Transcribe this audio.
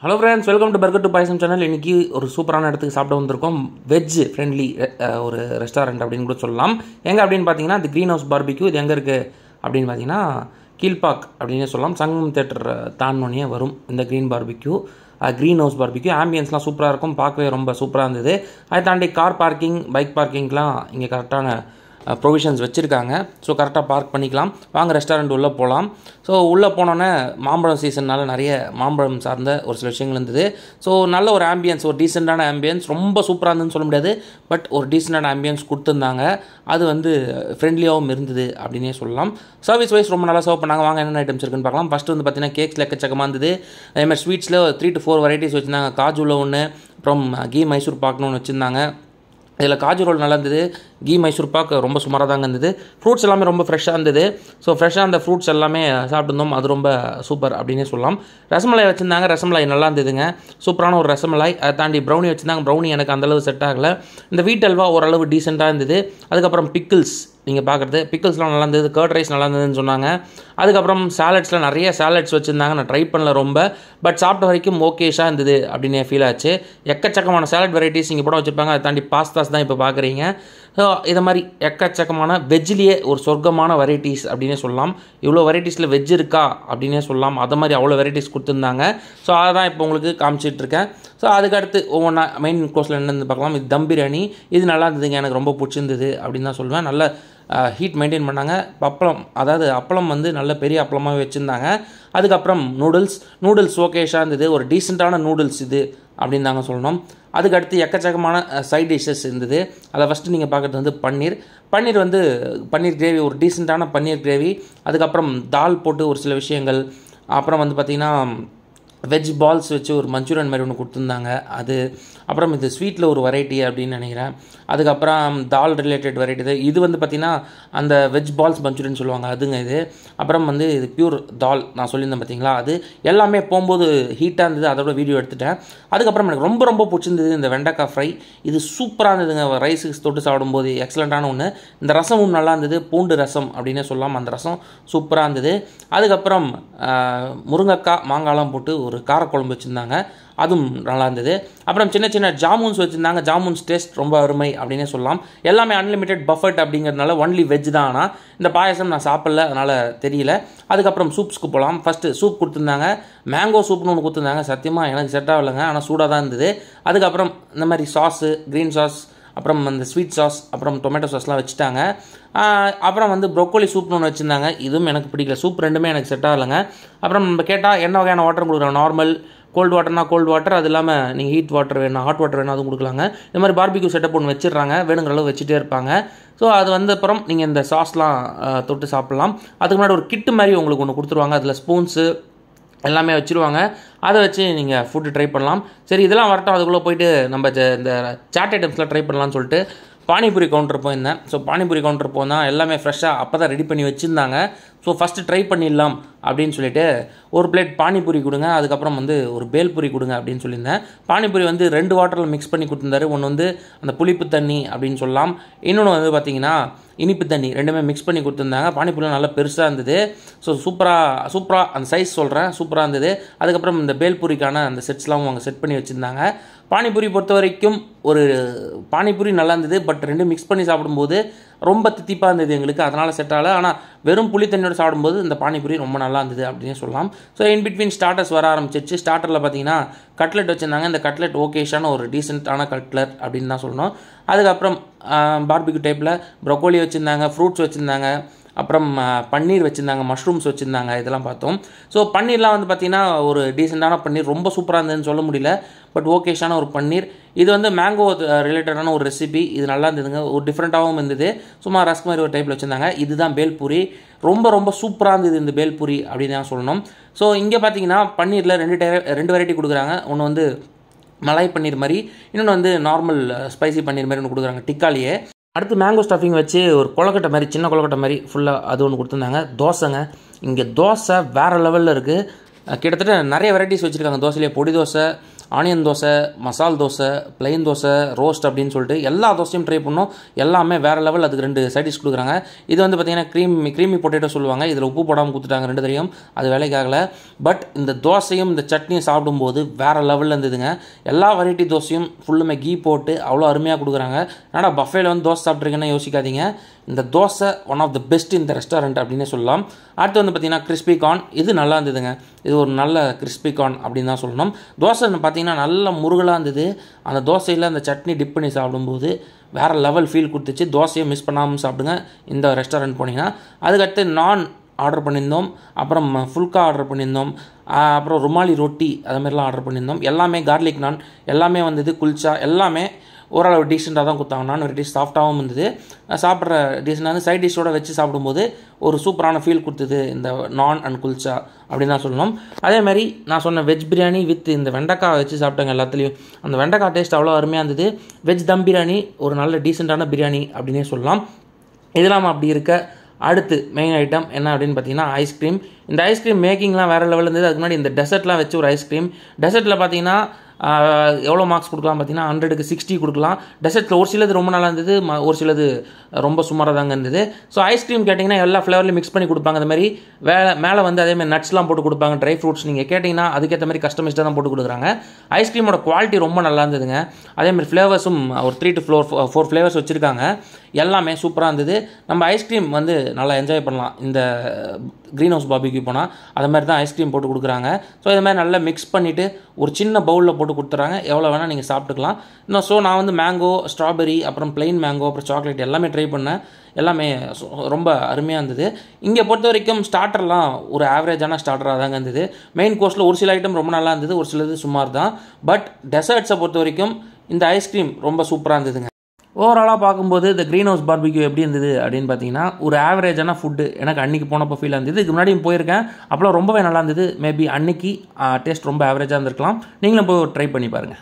Hello friends, welcome to burger to payasam channel. இன்றைக்கி ஒரு சூப்பரான இடத்துக்கு சாப்பிட வந்திருக்கோம். வெஜ் ஃப்ரெண்ட்லி ஒரு ரெஸ்டாரண்ட் அப்படின்னு கூட சொல்லலாம். எங்கே அப்படின்னு பார்த்தீங்கன்னா தி க்ரீன் ஹவுஸ் பார்பிக்யூ. இது எங்கே இருக்குது அப்படின்னு பார்த்தீங்கன்னா கீழ்பாக் அப்படின்னே சொல்லலாம். சங்கம் தேட்டர் தாண்டோனியே வரும் இந்த க்ரீன் ஹவுஸ் பார்பிக்யூ. ஆம்பியன்ஸ்லாம் சூப்பராக இருக்கும், பார்க்கவே ரொம்ப சூப்பராக இருந்தது. அதை தாண்டி கார் பார்க்கிங், பைக் பார்க்கிங்லாம் இங்கே கரெக்டான ப்ரொவிஷன்ஸ் வச்சுருக்காங்க. ஸோ கரெக்டாக பார்க் பண்ணிக்கலாம். வாங்க ரெஸ்டாரண்ட் உள்ளே போகலாம். ஸோ உள்ளே போனோன்னே மாம்பழம் சீசன்னால் நிறைய மாம்பழம் சார்ந்த ஒரு சில விஷயங்கள் இருந்தது. ஸோ நல்ல ஒரு ஆம்பியன்ஸ், ஒரு டீசெண்டான ஆம்பியன்ஸ், ரொம்ப சூப்பராக இருந்ததுன்னு சொல்ல முடியாது, பட் ஒரு டீசெண்டான ஆம்பியன்ஸ் கொடுத்துருந்தாங்க. அது ஃப்ரெண்ட்லியாகவும் இருந்தது அப்படின்னே சொல்லலாம். சர்வீஸ் வைஸ் ரொம்ப நல்லா சர்வ் பண்ணாங்க. வாங்க என்னென்ன ஐட்டம்ஸ் இருக்குன்னு பார்க்கலாம். ஃபஸ்ட்டு பார்த்தீங்கன்னா கேக்ஸில் எக்கச்சக்கமாக இருந்தது. அதேமாதிரி ஸ்வீட்ஸில் 3 to 4 வெரைட்டிஸ் வச்சுருந்தாங்க. காஜுவில் ஒன்று, அப்புறம் கீ மைசூர் பாக்னு ஒன்று வச்சுருந்தாங்க. இதில் காஜு ரோல் நல்லா இருந்தது. கீ மைசூர் பாக் ரொம்ப சுமாராக தாங்க இருந்தது. ஃப்ரூட்ஸ் எல்லாமே ரொம்ப ஃப்ரெஷ்ஷாக இருந்தது. ஸோ ஃப்ரெஷ்ஷாக அந்த ஃப்ரூட்ஸ் எல்லாமே சாப்பிட்டுருந்தோம். அது ரொம்ப சூப்பர் அப்படின்னே சொல்லலாம். ரசமலாய் வச்சுருந்தாங்க. ரசமலாய் நல்லா இருந்ததுங்க, சூப்பரான ஒரு ரசமலாய். அதை தாண்டி ப்ரௌனி வச்சுருந்தாங்க. ப்ரௌனி எனக்கு அந்தளவு செட் ஆகலை. இந்த வீட் அல்வா ஓரளவு டீசெண்டாக இருந்தது. அதுக்கப்புறம் பிக்கிள்ஸ் நீங்கள் பார்க்குறது, பிக்கிள்ஸ்லாம் நல்லா இருந்தது. கர்ட் ரைஸ் நல்லா இருந்ததுன்னு சொன்னாங்க. அதுக்கப்புறம் சாலட்ஸில் நிறைய சாலட்ஸ் வச்சுருந்தாங்க. நான் ட்ரை பண்ணல ரொம்ப, பட் சாப்பிட்ட வரைக்கும் ஓகேஷாக இருந்தது அப்படின்னு ஃபீல் ஆச்சு. எக்கச்சக்கமான சாலட் வெரைட்டிஸ் இங்கே கூட வச்சுருப்பாங்க. அதை தாண்டி பாஸ்தாஸ் தான் இப்போ பார்க்குறீங்க. ஸோ இதை மாதிரி எக்கச்சக்கமான வெஜ்லேயே ஒரு சொர்க்கமான வெரைட்டிஸ் அப்படின்னே சொல்லலாம். இவ்வளோ வெரைட்டிஸில் வெஜ் இருக்கா அப்படின்னே சொல்லலாம். அதை மாதிரி அவ்வளோ வெரைட்டிஸ் கொடுத்துருந்தாங்க. ஸோ அதை தான் இப்போ உங்களுக்கு காமிச்சிட்ருக்கேன். ஸோ அதுக்கடுத்து ஒவ்வொன்றா மெயின் கோர்ஸில் என்னென்னு பார்க்கலாம். இது தம் பிரியாணி. இது நல்லா இருந்ததுங்க, எனக்கு ரொம்ப பிடிச்சிருந்தது அப்படின்னு தான் சொல்லுவேன். நல்ல ஹீட் மெயின்டைன் பண்ணாங்க. அப்பளம் நல்ல பெரிய அப்பளமாகவே வச்சுருந்தாங்க. அதுக்கப்புறம் நூடுல்ஸ் ஓகேஷாக இருந்தது. ஒரு டீசெண்டான நூடுல்ஸ் இது அப்படின்னு தாங்க சொல்லணும். அதுக்கடுத்து எக்கச்சக்கமான சைட் டிஷ்ஷஸ் இருந்தது. அதை ஃபஸ்ட்டு நீங்கள் பார்க்குறது பன்னீர் கிரேவி, ஒரு டீசெண்டான பன்னீர் கிரேவி. அதுக்கப்புறம் தால் போட்டு ஒரு சில விஷயங்கள். அப்புறம் பார்த்திங்கன்னா வெஜ் பால்ஸ் வச்சு ஒரு மஞ்சூரியன் மாதிரி ஒன்று கொடுத்துருந்தாங்க. அது அப்புறம் இது ஸ்வீட்டில் ஒரு வெரைட்டி அப்படின்னு நினைக்கிறேன். அதுக்கப்புறம் தால் ரிலேட்டட் வெரைட்டி. இது பார்த்திங்கன்னா அந்த வெஜ் பால்ஸ் மஞ்சூரியன் சொல்லுவாங்க, அதுங்க இது. அப்புறம் இது பியூர் தால் நான் சொல்லியிருந்தேன் பார்த்தீங்களா, அது எல்லாமே போகும்போது ஹீட்டாக இருந்தது. அதோட வீடியோ எடுத்துட்டேன். அதுக்கப்புறம் எனக்கு ரொம்ப ரொம்ப பிடிச்சிருந்தது இந்த வெண்டைக்காய் ஃப்ரை. இது சூப்பராக இருந்ததுங்க. ரைஸுக்கு தொட்டு சாப்பிடும்போது எக்ஸலண்ட்டான ஒன்று. இந்த ரசமும் நல்லா இருந்தது. பூண்டு ரசம் அப்படின்னே சொல்லலாம். அந்த ரசம் சூப்பராக இருந்தது. அதுக்கப்புறம் முருங்கைக்காய் மாங்காய்லாம் போட்டு ஒரு காரக்குழம்பு வச்சுருந்தாங்க. அதுவும் நல்லா இருந்தது. அப்புறம் சின்ன சின்ன ஜாமுன்ஸ் வச்சுருந்தாங்க. ஜாமுன்ஸ் டேஸ்ட் ரொம்ப அருமை அப்படின்னே சொல்லலாம். எல்லாமே அன்லிமிட்டெட் பஃபட் அப்படிங்கிறதுனால ஒன்லி வெஜ் தான். ஆனால் இந்த பாயசம் நான் சாப்பிடல, அதனால் தெரியல. அதுக்கப்புறம் சூப்ஸ்க்கு போகலாம். ஃபஸ்ட்டு சூப் கொடுத்துருந்தாங்க. மேங்கோ சூப்னு ஒன்று கொடுத்துருந்தாங்க. சத்தியமாக எனக்கு செட் ஆகலைங்க, ஆனால் சூடாக தான் இருந்தது. அதுக்கப்புறம் இந்த மாதிரி சாஸு, க்ரீன் சாஸ், அப்புறம் ஸ்வீட் சாஸ், அப்புறம் டொமேட்டோ சாஸ்லாம் வச்சுட்டாங்க. அப்புறம் ப்ரொக்கோலி சூப்னு ஒன்று வச்சுருந்தாங்க. இதுவும் எனக்கு பிடிக்கல. சூப் ரெண்டுமே எனக்கு செட் ஆகலைங்க. அப்புறம் நம்ம கேட்டால் என்ன வகையான வாட்டர் கொடுக்குறாங்க. நார்மல் கோல்டு வாட்டர்னா கோல்டு வாட்டர், அது இல்லாமல் நீங்கள் ஹாட் வாட்டர் வேணும் அதுவும் கொடுக்கலாங்க. இந்த மாதிரி பார்பிக்யூ செட்டப் ஒன்று வச்சிடுறாங்க. வேணுங்கிற அளவு வச்சுட்டே இருப்பாங்க. ஸோ அது அப்புறம் நீங்கள் இந்த சாஸ்லாம் தொட்டு சாப்பிட்லாம். அதுக்கு முன்னாடி ஒரு கிட்டு மாதிரி உங்களுக்கு ஒன்று கொடுத்துருவாங்க. அதில் ஸ்பூன்ஸு எல்லாமே வச்சுருவாங்க. அதை வச்சு நீங்கள் ஃபுட்டு ட்ரை பண்ணலாம். சரி, இதெல்லாம் வரட்டும், அதுக்குள்ளே போயிட்டு நம்ம இந்த சாட் ஐட்டம்ஸ்லாம் ட்ரை பண்ணலாம்னு சொல்லிட்டு பானிபூரி கவுண்டர் போயிருந்தேன். ஸோ பானிபூரி கவுண்டர் போனால் எல்லாமே ஃப்ரெஷ்ஷாக அப்போ தான் ரெடி பண்ணி வச்சுருந்தாங்க. ஸோ ஃபஸ்ட்டு ட்ரை பண்ணிடலாம் அப்படின்னு சொல்லிட்டு ஒரு பிளேட் பானிபூரி கொடுங்க, அதுக்கப்புறம் ஒரு பேல்பூரி கொடுங்க அப்படின்னு சொல்லியிருந்தேன். பானிபூரி 2 வாட்டரில் மிக்ஸ் பண்ணி கொடுத்துருந்தாரு. ஒன்று அந்த புளிப்பு தண்ணி அப்படின்னு சொல்லலாம், இன்னொன்று பார்த்திங்கன்னா இனிப்பு தண்ணி. ரெண்டுமே மிக்ஸ் பண்ணி கொடுத்துருந்தாங்க. பானிபூரிலாம் நல்லா பெருசாக இருந்தது. ஸோ சூப்பராக அந்த சைஸ் சொல்கிறேன், சூப்பராக இருந்தது. அதுக்கப்புறம் இந்த பேல்பூரிக்கான அந்த செட்ஸ்லாம் அவங்க செட் பண்ணி வச்சுருந்தாங்க. பானிபூரி பொறுத்த வரைக்கும் ஒரு பானிபூரி நல்லா இருந்தது, பட் 2 மிக்ஸ் பண்ணி சாப்பிடும்போது ரொம்ப தித்திப்பாக இருந்தது எங்களுக்கு, அதனால் செட் ஆகலை. ஆனால் வெறும் புளி தண்ணியோடு சாப்பிடும்போது இந்த பானிபூரி ரொம்ப நல்லா இருந்தது அப்படின்னே சொல்லலாம். ஸோ இன்பிட்வீன் ஸ்டார்டர்ஸ் வர ஆரம்பிச்சிச்சு. ஸ்டார்டரில் பார்த்தீங்கன்னா கட்லெட் வச்சுருந்தாங்க. இந்த கட்லெட் ஓகேஷான ஒரு டீசெண்டான கட்லெட் அப்படின்னு தான் சொல்லணும். அதுக்கப்புறம் பார்பிக்யூ டைப்பில் ப்ரொக்கோலி வச்சுருந்தாங்க, ஃப்ரூட்ஸ் வச்சுருந்தாங்க, அப்புறம் பன்னீர் வச்சுருந்தாங்க, மஷ்ரூம்ஸ் வச்சுருந்தாங்க. இதெல்லாம் பார்த்தோம். ஸோ பன்னீர்லாம் பார்த்திங்கன்னா ஒரு டீசெண்டான பன்னீர், ரொம்ப சூப்பராக இருந்ததுன்னு சொல்ல முடியல, பட் ஓகேஷான ஒரு பன்னீர். இது மேங்கோ ரிலேட்டடான ஒரு ரெசிபி. இது நல்லா இருந்ததுங்க, ஒரு டிஃப்ரெண்ட்டாகவும் இருந்தது. சும்மா ரஸ்க் மாதிரி ஒரு டைப்பில் வச்சுருந்தாங்க. இதுதான் பேல்பூரி. ரொம்ப ரொம்ப சூப்பராக இருந்தது இந்த பேல்பூரி அப்படின்னு தான் சொல்லணும். ஸோ இங்கே பார்த்தீங்கன்னா பன்னீரில் 2 வெரைட்டி கொடுக்குறாங்க. ஒன்று மலாய் பன்னீர் மாதிரி, இன்னொன்று நார்மல் ஸ்பைசி பன்னீர் மாதிரி ஒன்று கொடுக்குறாங்க டிக்காலியே. அடுத்து மேங்கோ ஸ்டஃபிங் வச்சு ஒரு கொலக்கட்டை மாதிரி, சின்ன கொலக்கட்டை மாதிரி ஃபுல்லாக அது ஒன்று கொடுத்துருந்தாங்க. தோசைங்க, இங்கே தோசை வேறு லெவலில் இருக்குது. கிட்டத்தட்ட நிறைய வெரைட்டிஸ் வச்சுருக்காங்க. தோசையிலே பொடி தோசை, ஆனியன் தோசை, மசால் தோசை, பிளெயின் தோசை, ரோஸ்ட் அப்படின்னு சொல்லிட்டு எல்லா தோசையும் ட்ரை பண்ணோம். எல்லாமே வேறு லெவல். அதுக்கு 2 சைட் டிஷ் கொடுக்குறாங்க. இது வந்து பார்த்திங்கன்னா க்ரீமி பொட்டேட்டோ சொல்லுவாங்க. இதில் உப்பு போடாமல் கொடுத்துட்டாங்க 2 தரையும். அது வேலைக்காகலை. பட் இந்த தோசையும் இந்த சட்னியும் சாப்பிடும்போது வேறு லெவலில் இருந்ததுங்க. எல்லா வெரைட்டி தோசையும் ஃபுல்லுமே கீ போட்டு அவ்வளோ அருமையாக கொடுக்குறாங்க. ஆனால் பஃபேல வந்து தோசை சாப்பிட்ருக்கேன்னு யோசிக்காதீங்க. இந்த dosa one of the best இந்த ரெஸ்டாரண்ட் அப்படின்னே சொல்லலாம். அடுத்து வந்து பார்த்திங்கன்னா கிறிஸ்பி கார்ன். இது நல்லா இருந்ததுங்க. இது ஒரு நல்ல கிறிஸ்பி கார்ன் அப்படின்னு தான் சொல்லணும். தோசை பார்த்திங்கன்னா நல்ல முருகலாக இருந்தது. அந்த தோசையில் அந்த சட்னி டிப் பண்ணி சாப்பிடும்போது வேறு லெவல் ஃபீல் கொடுத்துச்சு. தோசையை மிஸ் பண்ணாமல் சாப்பிடுங்க இந்த ரெஸ்டாரண்ட் போனீங்கன்னா. அதுக்கடுத்து நான் ஆர்டர் பண்ணியிருந்தோம். அப்புறம் ஃபுல்கா ஆர்டர் பண்ணியிருந்தோம். அப்புறம் ருமாலி ரொட்டி அதுமாரிலாம் ஆர்டர் பண்ணியிருந்தோம். எல்லாமே கார்லிக் நான், எல்லாமே வந்தது. குல்ச்சா எல்லாமே ஓரளவு டீசெண்டாக தான் கொடுத்தாங்க. நான் வெரைட்டிஸ் சாஃப்டாகவும் இருந்தது. சாப்பிட்ற டீசெண்டாக வந்து சைட் டிஷ்ஷோடு வச்சு சாப்பிடும்போது ஒரு சூப்பரான ஃபீல் கொடுத்தது இந்த நான் அண்ட் குல்ச்சா அப்படின்னு தான் சொல்லணும். அதேமாதிரி நான் சொன்ன வெஜ் பிரியாணி வித் இந்த வெண்டைக்காய் வச்சு சாப்பிட்டாங்க எல்லாத்துலேயும். அந்த வெண்டைக்காய் டேஸ்ட் அவ்வளோ அருமையாக இருந்தது. வெஜ் தம் பிரியாணி ஒரு நல்ல டீசெண்டான பிரியாணி அப்படின்னே சொல்லலாம். இதெல்லாம் அப்படி இருக்க அடுத்து மெயின் ஐட்டம் என்ன அப்படின்னு பார்த்தீங்கன்னா ஐஸ்கிரீம். இந்த ஐஸ்கிரீம் மேக்கிங்லாம் வேறு லெவலில் இருந்தது. அதுக்கு முன்னாடி இந்த டெசர்ட்லாம் வச்சு ஒரு ஐஸ்கிரீம். டெசர்ட்டில் பார்த்தீங்கன்னா எவ்வளோ மார்க்ஸ் கொடுக்கலாம் பார்த்தீங்கன்னா 100க்கு 60 கொடுக்கலாம். டெசர்ட்டில் ஒரு சிலது ரொம்ப நல்லா இருந்தது, ஒரு சிலது ரொம்ப சுமாராக தாங்க இருந்தது. ஸோ ஐஸ்கிரீம் கேட்டிங்கன்னா எல்லா ஃப்ளேவர்லையும் மிக்ஸ் பண்ணி கொடுப்பாங்க. அந்த மாதிரி மேலே வந்து அதேமாதிரி நட்ஸ்லாம் போட்டு கொடுப்பாங்க. ட்ரை ஃப்ரூட்ஸ் நீங்கள் கேட்டிங்கன்னா அதுக்கேற்ற மாதிரி கஸ்டமைஸ்டாக தான் போட்டு கொடுக்குறாங்க. ஐஸ்கிரீமோட குவாலிட்டி ரொம்ப நல்லா இருந்ததுங்க. அதேமாதிரி ஃப்ளேவர்ஸும் ஒரு 3 to 4 ஃப்ளேவர்ஸ் வச்சுருக்காங்க. எல்லாமே சூப்பராக இருந்தது. நம்ம ஐஸ்கிரீம் வந்து நல்லா என்ஜாய் பண்ணலாம் இந்த க்ரீன் ஹவுஸ் பார்பிக்யூ போனால். அது மாதிரி தான் ஐஸ்கிரீம் போட்டு கொடுக்குறாங்க. ஸோ இது மாதிரி நல்லா மிக்ஸ் பண்ணிவிட்டு ஒரு சின்ன பவுலில் போட்டு கொடுத்துட்றாங்க. எவ்வளோ வேணால் நீங்கள் சாப்பிட்டுக்கலாம். இன்னும் ஸோ நான் வந்து மேங்கோ, ஸ்ட்ராபெரி, அப்புறம் பிளெயின் மேங்கோ, அப்புறம் சாக்லேட் எல்லாமே ட்ரை பண்ணேன். எல்லாமே ரொம்ப அருமையாக இருந்தது. இங்கே பொறுத்த வரைக்கும் ஸ்டார்டர்லாம் ஒரு ஆவரேஜான ஸ்டார்டராக தாங்க இருந்தது. மெயின் கோர்ஸில் ஒரு சில ஐட்டம் ரொம்ப நல்லா இருந்தது, ஒரு சிலது சுமார் தான். பட் டெசர்ட்ஸை பொறுத்த வரைக்கும் இந்த ஐஸ்கிரீம் ரொம்ப சூப்பராக இருந்ததுங்க. ஓவராலாக பார்க்கும்போது இந்த க்ரீன் ஹவுஸ் பார்பிக்யூ எப்படி இருந்தது அப்படின்னு பார்த்தீங்கன்னா ஒரு ஆவரேஜான ஃபுட்டு எனக்கு அன்றைக்கி போனப்போ ஃபீல் இருந்தது. இதுக்கு முன்னாடியும் போயிருக்கேன், அப்போலாம் ரொம்பவே நல்லா இருந்தது. மேபி அன்றைக்கி டேஸ்ட் ரொம்ப ஆவரேஜாக இருந்திருக்கலாம். நீங்களும் போய் ட்ரை பண்ணி பாருங்கள்.